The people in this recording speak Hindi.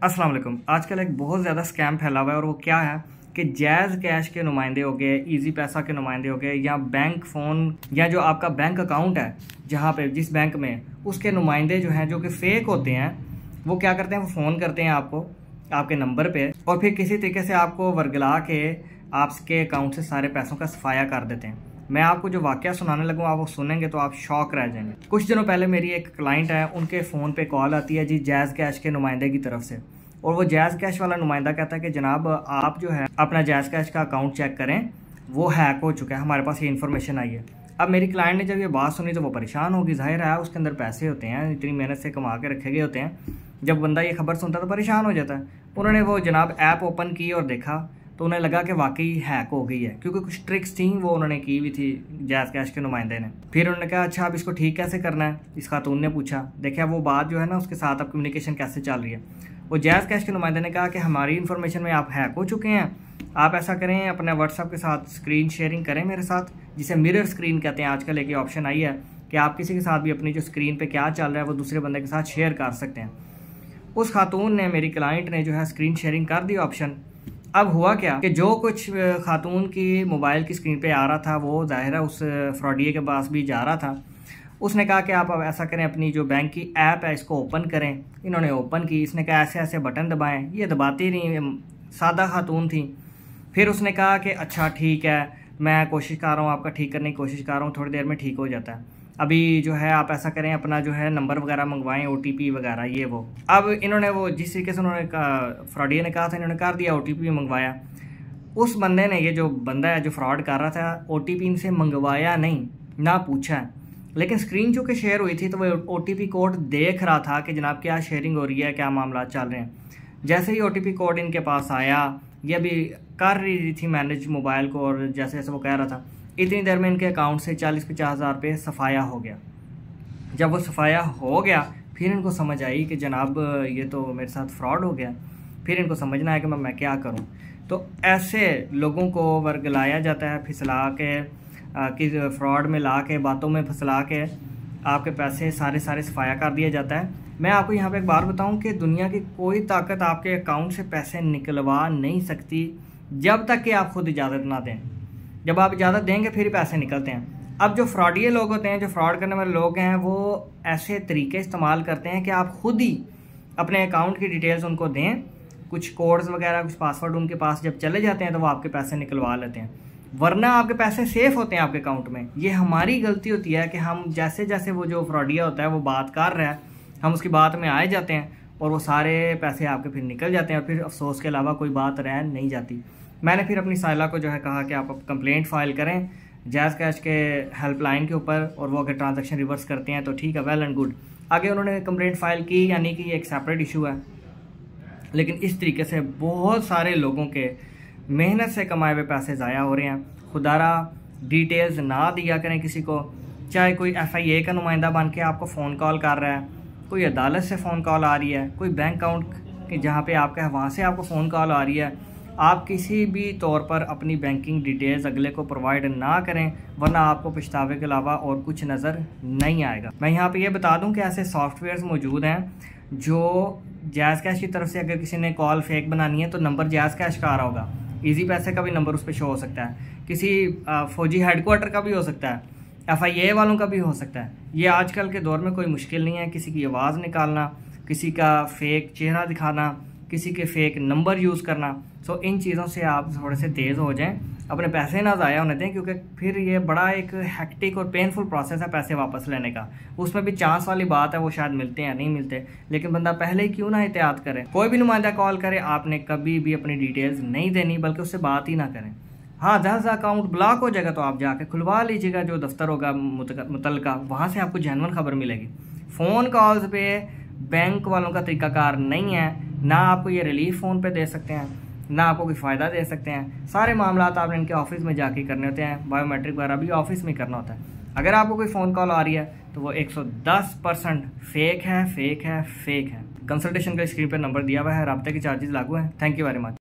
अस्सलाम वालेकुम। आजकल एक बहुत ज़्यादा स्कैम फैला हुआ है और वो क्या है कि जैज़ कैश के नुमाइंदे हो गए, इजी पैसा के नुमाइंदे हो गए, या बैंक फ़ोन या जो आपका बैंक अकाउंट है जहाँ पे जिस बैंक में, उसके नुमाइंदे जो हैं जो कि फ़ेक होते हैं, वो क्या करते हैं, वो फ़ोन करते हैं आपको आपके नंबर पे और फिर किसी तरीके से आपको वर्गला के आपके अकाउंट से सारे पैसों का सफाया कर देते हैं। मैं आपको जो वाक़या सुनाने लगूँ, आप वो सुनेंगे तो आप शॉक रह जाएंगे। कुछ दिनों पहले मेरी एक क्लाइंट है, उनके फ़ोन पे कॉल आती है जी जैज़ कैश के नुमाइंदे की तरफ से, और वो जैज़ कैश वाला नुमाइंदा कहता है कि जनाब आप जो है अपना जैज़ कैश का अकाउंट चेक करें, वो हैक हो चुका है, हमारे पास ये इन्फॉर्मेशन आई है। अब मेरी क्लाइंट ने जब ये बात सुनी तो वो परेशान होगी, जाहिर है उसके अंदर पैसे होते हैं, इतनी मेहनत से कमा के रखे गए होते हैं, जब बंदा ये खबर सुनता है तो परेशान हो जाता है। उन्होंने वो जनाब ऐप ओपन की और देखा तो उन्हें लगा कि वाकई हैक हो गई है, क्योंकि कुछ ट्रिक्स थी वो उन्होंने की हुई थी जैज़ कैश के नुमाइंदे ने। फिर उन्होंने कहा अच्छा अब इसको ठीक कैसे करना है, इस खातून ने पूछा। देखा वो बात जो है ना, उसके साथ अब कम्युनिकेशन कैसे चल रही है। वो जैज़ कैश के नुमाइंदे ने कहा कि हमारी इन्फॉर्मेशन में आप हैक हो चुके हैं, आप ऐसा करें अपने व्हाट्सएप के साथ स्क्रीन शेयरिंग करें मेरे साथ, जिसे मिरर स्क्रीन कहते हैं। आजकल एक ऑप्शन आई है कि आप किसी के साथ भी अपनी जो स्क्रीन पे क्या चल रहा है वो दूसरे बंदे के साथ शेयर कर सकते हैं। उस खातून ने, मेरी क्लाइंट ने जो है स्क्रीन शेयरिंग कर दी ऑप्शन। अब हुआ क्या कि जो कुछ खातून की मोबाइल की स्क्रीन पे आ रहा था वो ज़ाहिर है उस फ्रॉडिये के पास भी जा रहा था। उसने कहा कि आप अब ऐसा करें, अपनी जो बैंक की ऐप है इसको ओपन करें। इन्होंने ओपन की, इसने कहा ऐसे ऐसे बटन दबाएं, ये दबाती नहीं, सादा खातून थी। फिर उसने कहा कि अच्छा ठीक है, मैं कोशिश कर रहा हूँ, आपका ठीक करने की कोशिश कर रहा हूँ, थोड़ी देर में ठीक हो जाता है। अभी जो है आप ऐसा करें, अपना जो है नंबर वगैरह मंगवाएं, OTP वगैरह ये वो। अब इन्होंने वो जिस तरीके से उन्होंने फ्रॉडिये ने कहा था, इन्होंने कर दिया, OTP मंगवाया। उस बंदे ने, ये जो बंदा है जो फ्रॉड कर रहा था, OTP इनसे मंगवाया नहीं, ना पूछा, लेकिन स्क्रीन जो कि शेयर हुई थी तो वो OTP कोड देख रहा था कि जनाब क्या शेयरिंग हो रही है, क्या मामला चल रहे हैं। जैसे ही OTP कोड इनके पास आया, ये भी कर रही थी मैनेज मोबाइल को, और जैसे जैसे वो कह रहा था, इतनी देर में इनके अकाउंट से 40-50 हज़ार रुपये सफाया हो गया। जब वो सफाया हो गया फिर इनको समझ आई कि जनाब ये तो मेरे साथ फ्रॉड हो गया। फिर इनको समझना है कि मैं क्या करूं। तो ऐसे लोगों को वर्गलाया जाता है, फिसला के कि फ्रॉड में ला के, बातों में फंसला के आपके पैसे सारे सफाया कर दिया जाता है। मैं आपको यहाँ पे एक बात बताऊं कि दुनिया की कोई ताकत आपके अकाउंट से पैसे निकलवा नहीं सकती जब तक कि आप खुद इजाज़त ना दें। जब आप इजाज़त देंगे फिर ही पैसे निकलते हैं। अब जो फ्रॉडिये लोग होते हैं, जो फ्रॉड करने वाले लोग हैं, वो ऐसे तरीके इस्तेमाल करते हैं कि आप खुद ही अपने अकाउंट की डिटेल्स उनको दें, कुछ कोड्स वगैरह, कुछ पासवर्ड उनके पास जब चले जाते हैं तो वो आपके पैसे निकलवा लेते हैं, वरना आपके पैसे सेफ होते हैं आपके अकाउंट में। ये हमारी गलती होती है कि हम जैसे जैसे वो जो फ्रॉडिया होता है वो बात कर रहा है, हम उसकी बात में आए जाते हैं और वो सारे पैसे आपके फिर निकल जाते हैं, और फिर अफसोस के अलावा कोई बात रह नहीं जाती। मैंने फिर अपनी साइला को जो है कहा कि आप कंप्लेंट फाइल करें जैज़ कैश के हेल्पलाइन के ऊपर, और वो अगर ट्रांजैक्शन रिवर्स करते हैं तो ठीक है, वेल एंड गुड। आगे उन्होंने कंप्लेंट फाइल की, यानी कि ये एक सेपरेट इशू है। लेकिन इस तरीके से बहुत सारे लोगों के मेहनत से कमाए हुए पैसे ज़ाया हो रहे हैं। खुदारा डिटेल्स ना दिया करें किसी को, चाहे कोई FIA का नुमाइंदा बन के आपको फ़ोन कॉल कर रहा है, कोई अदालत से फ़ोन कॉल आ रही है, कोई बैंक अकाउंट के जहाँ पे आपका है वहाँ से आपको फ़ोन कॉल आ रही है। आप किसी भी तौर पर अपनी बैंकिंग डिटेल्स अगले को प्रोवाइड ना करें, वरना आपको पछतावे के अलावा और कुछ नज़र नहीं आएगा। मैं यहाँ पे ये बता दूं कि ऐसे सॉफ्टवेयर्स मौजूद हैं जो जैज़ कैश की तरफ से, अगर किसी ने कॉल फेक बनानी है तो नंबर जैज़ कैश का आ रहा होगा, इजी पैसे का भी नंबर उस पर शो हो सकता है, किसी फौजी हेडक्वार्टर का भी हो सकता है, FIA वालों का भी हो सकता है। ये आजकल के दौर में कोई मुश्किल नहीं है किसी की आवाज़ निकालना, किसी का फेक चेहरा दिखाना, किसी के फेक नंबर यूज़ करना। सो इन चीज़ों से आप थोड़े से तेज़ हो जाएं, अपने पैसे ना ज़ाया होने दें, क्योंकि फिर ये बड़ा एक हेक्टिक और पेनफुल प्रोसेस है पैसे वापस लेने का। उसमें भी चांस वाली बात है, वो शायद मिलते हैं नहीं मिलते, लेकिन बंदा पहले ही क्यों ना एहतियात करे। कोई भी नुमाइंदा कॉल करे, आपने कभी भी अपनी डिटेल्स नहीं देनी, बल्कि उससे बात ही ना करें। हाँ, 10 अकाउंट ब्लॉक हो जाएगा तो आप जाके खुलवा लीजिएगा, जो दफ्तर होगा मुतलका, वहाँ से आपको जेन्युइन खबर मिलेगी। फ़ोन कॉल्स पे बैंक वालों का तरीकाकार नहीं है, ना आपको ये रिलीफ फ़ोन पे दे सकते हैं, ना आपको कोई फ़ायदा दे सकते हैं। सारे मामला आपने इनके ऑफिस में जाके करने होते हैं, बायोमेट्रिक वगैरह भी ऑफिस में करना होता है। अगर आपको कोई फ़ोन कॉल आ रही है तो वो 110% फेक है। कंसल्टेशन का स्क्रीन पर नंबर दिया हुआ है, राब्ते के चार्जेस लागू हैं। Thank you very much.